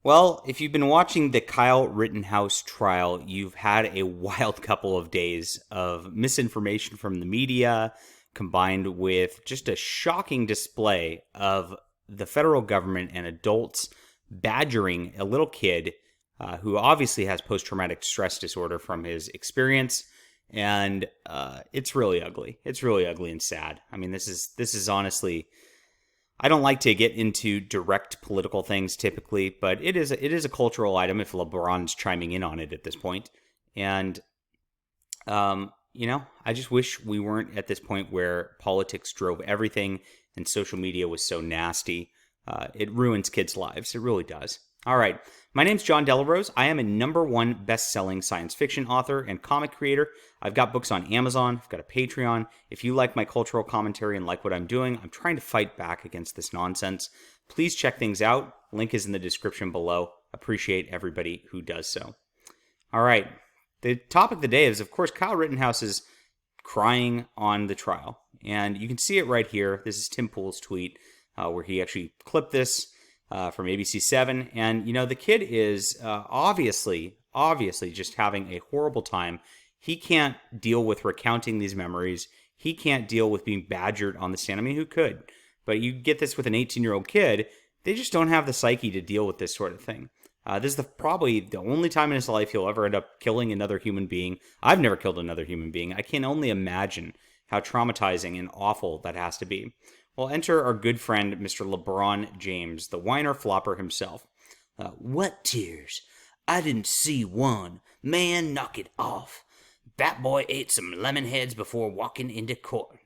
Well, if you've been watching the Kyle Rittenhouse trial, you've had a wild couple of days of misinformation from the media, combined with just a shocking display of the federal government and adults badgering a little kid who obviously has post traumatic stress disorder from his experience. And it's really ugly. It's really ugly and sad. I mean, this is honestly, I don't like to get into direct political things typically, but it is a cultural item if LeBron's chiming in on it at this point. And I just wish we weren't at this point where politics drove everything and social media was so nasty. It ruins kids' lives. It really does. All right. My name's John Delarose. I am a #1 best-selling science fiction author and comic creator. I've got books on Amazon. I've got a Patreon. If you like my cultural commentary and like what I'm doing, I'm trying to fight back against this nonsense. Please check things out. Link is in the description below. Appreciate everybody who does so. All right. The topic of the day is, of course, Kyle Rittenhouse is crying on the trial. And you can see it right here. This is Tim Pool's tweet where he actually clipped this from ABC7. And, the kid is obviously just having a horrible time. He can't deal with recounting these memories. He can't deal with being badgered on the stand. I mean, who could? But you get this with an 18-year-old kid. They just don't have the psyche to deal with this sort of thing. This is probably the only time in his life he'll ever end up killing another human being. I've never killed another human being. I can only imagine how traumatizing and awful that has to be. Well, enter our good friend, Mr. LeBron James, the whiner flopper himself. What tears? I didn't see one. Man, knock it off. That boy ate some lemon heads before walking into court.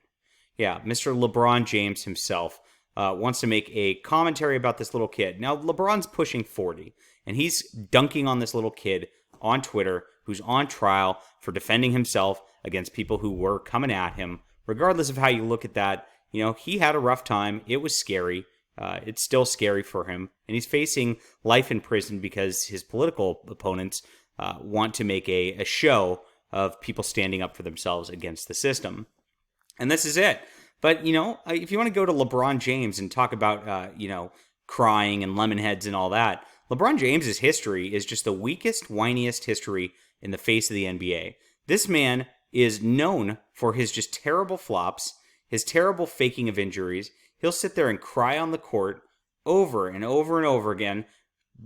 Yeah, Mr. LeBron James himself wants to make a commentary about this little kid. Now, LeBron's pushing 40, and he's dunking on this little kid on Twitter who's on trial for defending himself against people who were coming at him. Regardless of how you look at that, he had a rough time. It was scary. It's still scary for him. And he's facing life in prison because his political opponents want to make a show of people standing up for themselves against the system. And this is it. But, if you want to go to LeBron James and talk about, crying and lemon heads and all that, LeBron James's history is just the weakest, whiniest history in the face of the NBA. This man is known for his just terrible flops, his terrible faking of injuries. He'll sit there and cry on the court over and over and over again,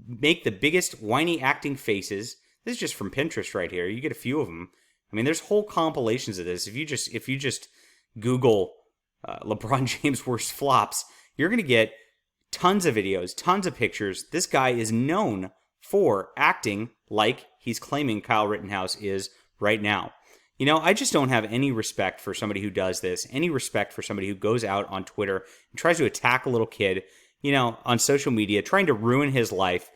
make the biggest whiny acting faces. This is just from Pinterest right here. You get a few of them. I mean, there's whole compilations of this. If you just Google LeBron James worst flops, you're going to get tons of videos, tons of pictures. This guy is known for acting like he's claiming Kyle Rittenhouse is right now. I just don't have any respect for somebody who does this, any respect for somebody who goes out on Twitter and tries to attack a little kid, on social media, trying to ruin his life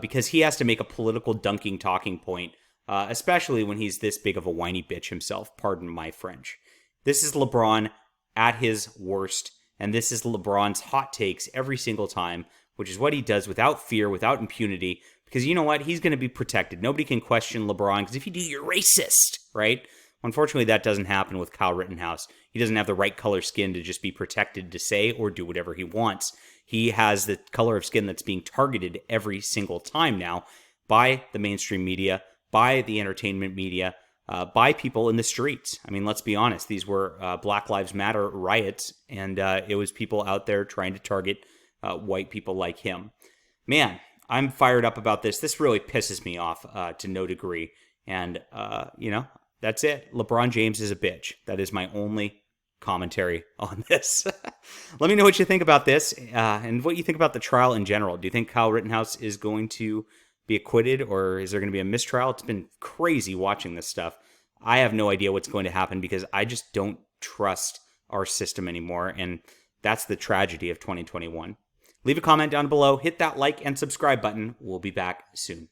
because he has to make a political dunking talking point, especially when he's this big of a whiny bitch himself. Pardon my French. This is LeBron at his worst, and this is LeBron's hot takes every single time, which is what he does without fear, without impunity, because you know what? He's going to be protected. Nobody can question LeBron, because if you do, you're racist, right? Unfortunately, that doesn't happen with Kyle Rittenhouse. He doesn't have the right color skin to just be protected to say or do whatever he wants. He has the color of skin that's being targeted every single time now by the mainstream media, by the entertainment media, by people in the streets. I mean, let's be honest. These were Black Lives Matter riots, and it was people out there trying to target white people like him. Man, I'm fired up about this. This really pisses me off to no degree. And, that's it. LeBron James is a bitch. That is my only commentary on this. Let me know what you think about this and what you think about the trial in general. Do you think Kyle Rittenhouse is going to be acquitted, or is there going to be a mistrial? It's been crazy watching this stuff. I have no idea what's going to happen because I just don't trust our system anymore, and that's the tragedy of 2021. Leave a comment down below, hit that like and subscribe button. We'll be back soon.